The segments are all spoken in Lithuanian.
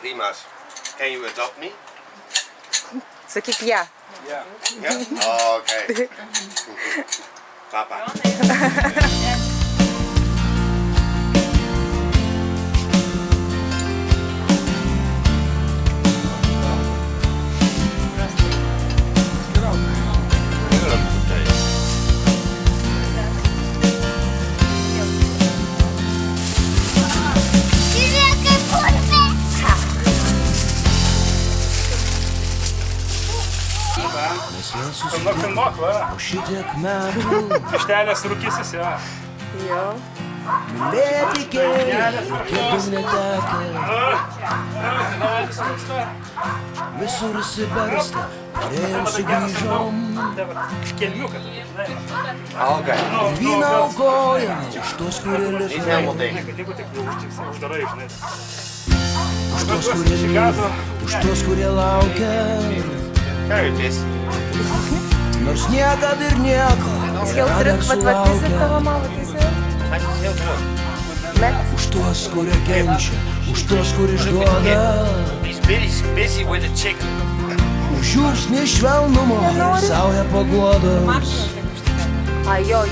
Rimas, can you adopt me? Sakyk ją. Yeah. Oh, okay. Papa. Filmuok, va. Šitiek metų Vištelės rūkysis, jo. Jo. netikėjai, kiek daug netekę. Visur įsibarstę, parėjom sugrįžom. Kelmiuką tu, žinai. Okay. Vyną aukojam už tuos, kurie He's liko. Hamilton. Jeigu tik uždarai, žinai. Už tuos, kurie liko. Už tuos, kurie laukia. Carry this. Nors niekad ir nieko. Jau turiu patvarkyti tavo mamą, teisė? Bet Už tuos, kurie kenčia. Už tuos, kurie išduoda. He's busy with the chicken. Už jūsnį švelnumo ir saują paguodos. a jo.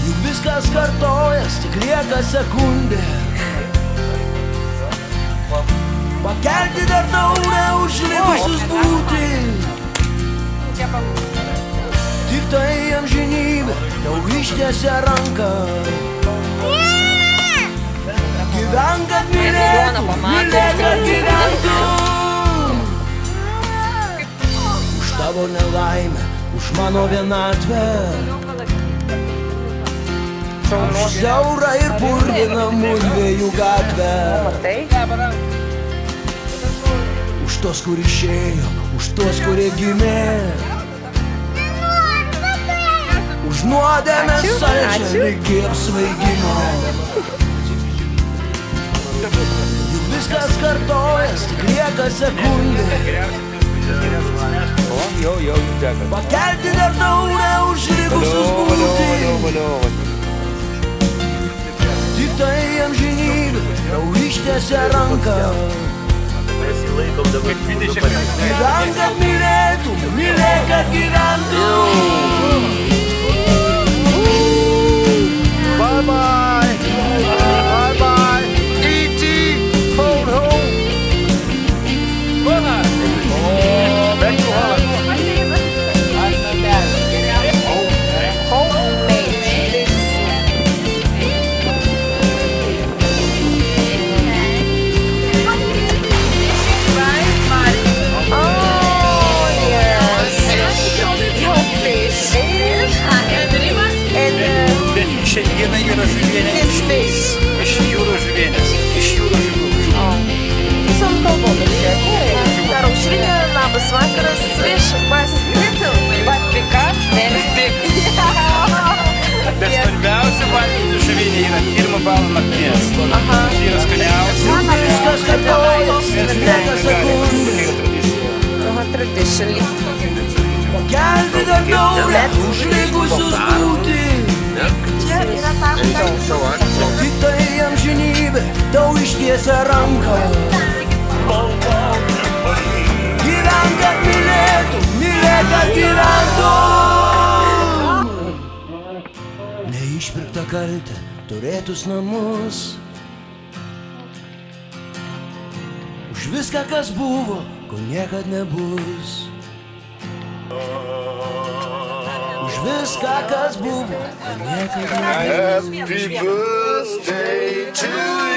Juk viskas kartojas, tik lieka sekundė. Pakelti dar taurę už likusius būti. Tik tai amžinybė tau ištiesia ranką. Gyvenk, kad mylėtum, mylėk, kad gyventum. Už tavo nelaimę, už mano vienatvę. Už siaurą ir purviną mudviejų gatvę. Tai? Už tos, kur išėjo, už tos, kurie gimė. Už nuodėmę saldžią lygi apsvaigimo. Juk viskas kartojas, tik lieka sekundė. Pakelti dar taurę už likusius būti. Tik tai amžinybė tau ištiesia ranką. Gyvenk, kad mylėtum, mylėk, kad gyventum. Bye bye. Bye bye. E.T. phone home. Back to Holland. Šiandieną yra žuvienė iš jūros žuvienės. Iš jūros žuvienės. Visom kalbom čia. Dar aušrinė, labas vakaras. Fish was little, but pick up and big. Bet svarbiausia valgyti žuvienė yra pirmą balą nakties. Čia yra skaniausia. Viskas kartojas, tik lieka sekundė. Tradition. Pakelti dar taurę už likusius būti. Tik tai amžinybė tau ištiesia ranką. Gyvenk, kad mylėtum, mylėk, kad gyventum. Neišpirktą kaltę, turėtus namus. Už viską, kas buvo, ko niekad nebus. Už viską, kas buvo, ko niekad nebus. Happy birthday to